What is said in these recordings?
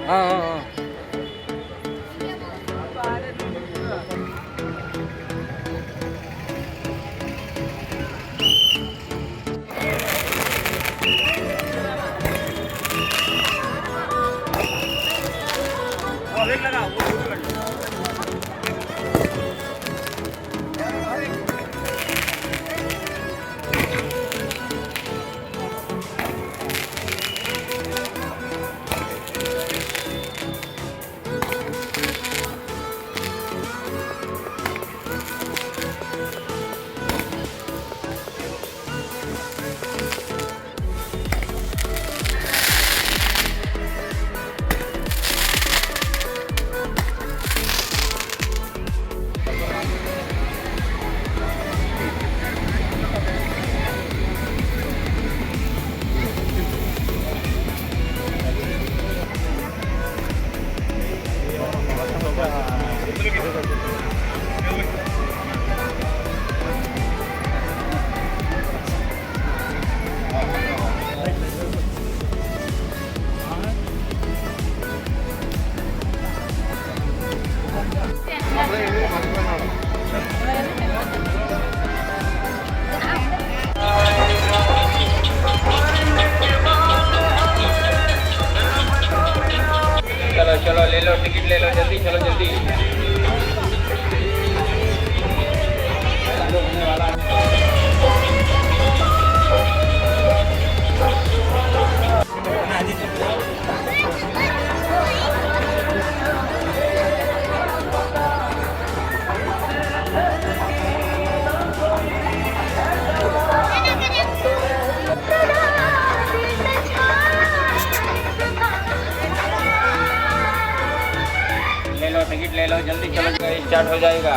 चलो चलो ले लो टिकट ले लो जल्दी चलो जल्दी टिकट ले लो जल्दी चलो स्टार्ट हो जाएगा।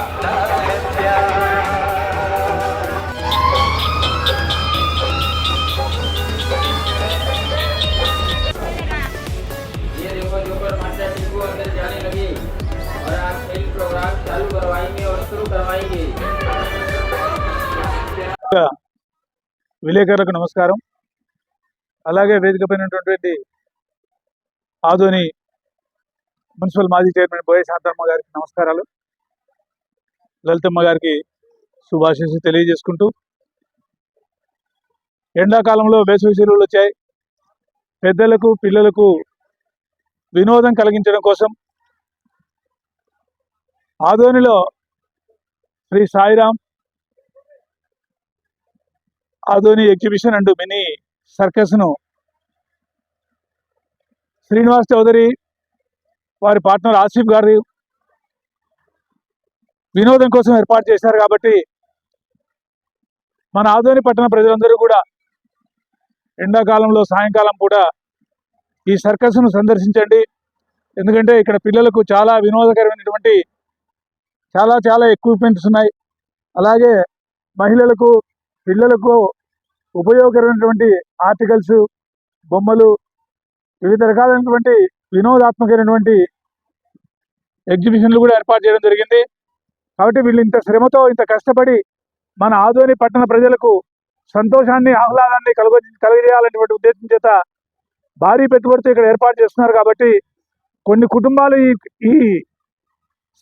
ये देखो जो पर माता टिकू अंदर जाने लगी और आप खेल प्रोग्राम चालू करवाएंगे और शुरू करवाएंगे। విలేకరులకు నమస్కారం। అలాగే వేదికపైనటువంటి ఆదోని మున్సిపల్ మాజీ చైర్మన్ బోయ శాంతమ్మ గారికి నమస్కారాలు, లలితమ్మ గారికి శుభాశీస్సులు తెలియజేసుకుంటూ, ఎండాకాలంలో వేసవి సెలవులు వచ్చాయి. పెద్దలకు పిల్లలకు వినోదం కలిగించడం కోసం ఆదోనిలో Sri Sairam Adoni exhibition and mini సర్కస్ను శ్రీనివాస్ చౌదరి వారి పార్ట్నర్ ఆసిఫ్ గారు వినోదం కోసం ఏర్పాటు చేశారు. కాబట్టి మన ఆదోని పట్టణ ప్రజలందరూ కూడా ఎండాకాలంలో సాయంకాలం పూట ఈ సర్కస్ను సందర్శించండి. ఎందుకంటే ఇక్కడ పిల్లలకు చాలా వినోదకరమైనటువంటి చాలా ఎక్విప్మెంట్స్ ఉన్నాయి. అలాగే మహిళలకు పిల్లలకు ఉపయోగకరమైనటువంటి ఆర్టికల్స్, బొమ్మలు, వివిధ రకాలైనటువంటి వినోదాత్మకమైనటువంటి ఎగ్జిబిషన్లు కూడా ఏర్పాటు చేయడం జరిగింది. కాబట్టి వీళ్ళు ఇంత శ్రమతో ఇంత కష్టపడి మన ఆదోని పట్టణ ప్రజలకు సంతోషాన్ని ఆహ్లాదాన్ని కలుగజేయాలనేటువంటి ఉద్దేశం చేత భారీ పెట్టుబడితో ఇక్కడ ఏర్పాటు చేస్తున్నారు. కాబట్టి కొన్ని కుటుంబాలు ఈ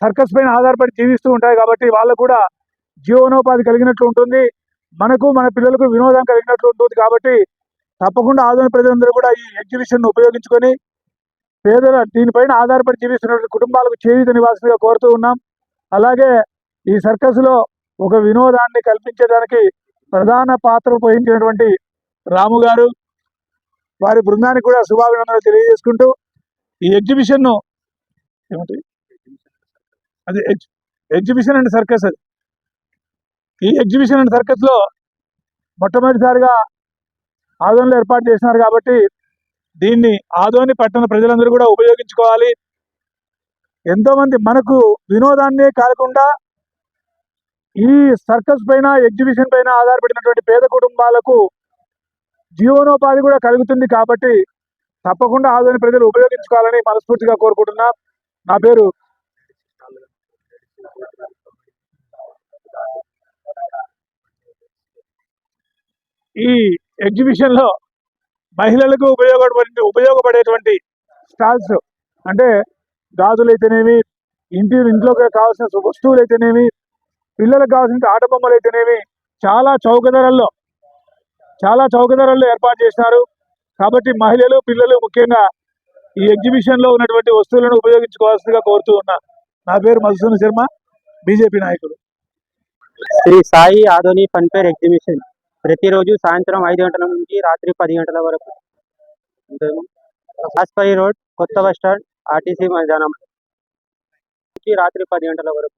సర్కస్ పైన ఆధారపడి జీవిస్తూ ఉంటాయి. కాబట్టి వాళ్ళకు కూడా జీవనోపాధి కలిగినట్లు ఉంటుంది, మనకు మన పిల్లలకు వినోదం కలిగినట్లు ఉంటుంది. కాబట్టి తప్పకుండా ఆదోని ప్రజలందరూ కూడా ఈ ఎగ్జిబిషన్ ఉపయోగించుకొని పేదల దీనిపైన ఆధారపడి జీవిస్తున్నటువంటి కుటుంబాలకు చేయూతనివ్వాల్సిందిగా కోరుతూ ఉన్నాం. అలాగే ఈ సర్కస్లో ఒక వినోదాన్ని కల్పించేదానికి ప్రధాన పాత్ర వహించినటువంటి రాము గారు వారి బృందానికి కూడా శుభాభినందనలు తెలియజేసుకుంటూ, ఈ ఎగ్జిబిషన్ను ఏమిటి అది ఎగ్జిబిషన్ అండ్ సర్కస్, అది ఈ ఎగ్జిబిషన్ అండ్ సర్కస్లో మొట్టమొదటిసారిగా ఆదోనిలో ఏర్పాటు చేసినారు. కాబట్టి దీన్ని ఆదోని పట్టణ ప్రజలందరూ కూడా ఉపయోగించుకోవాలి. ఎంతోమంది మనకు వినోదాన్నే కాకుండా ఈ సర్కస్ పైన ఎగ్జిబిషన్ పైన ఆధారపడినటువంటి పేద కుటుంబాలకు జీవనోపాధి కూడా కలుగుతుంది. కాబట్టి తప్పకుండా ఆదోని ప్రజలు ఉపయోగించుకోవాలని మనస్ఫూర్తిగా కోరుకుంటున్నా. నా పేరు ఈ ఎగ్జిబిషన్లో మహిళలకు ఉపయోగపడేటువంటి స్టాల్స్ అంటే గాజులు అయితేనేమి, ఇంట్లోకి కావాల్సిన వస్తువులు అయితేనేమి, పిల్లలకు కావాల్సిన ఆట బొమ్మలు అయితేనేమి చాలా చౌక ధరల్లో ఏర్పాటు చేసినారు. కాబట్టి మహిళలు, పిల్లలు ముఖ్యంగా ఈ ఎగ్జిబిషన్ లో ఉన్నటువంటి వస్తువులను ఉపయోగించుకోవాల్సిందిగా కోరుతూ ఉన్నా. నా పేరు మధుసూదన్ శర్మ, బీజేపీ నాయకుడు. Shri Sai Adoni fun fair exhibition ప్రతిరోజు సాయంత్రం 5 గంటల నుంచి రాత్రి 10 గంటల వరకు రాస్పరి రోడ్, కొత్త బస్ స్టాండ్, ఆర్టీసీ మైదానం నుంచి రాత్రి 10 గంటల వరకు.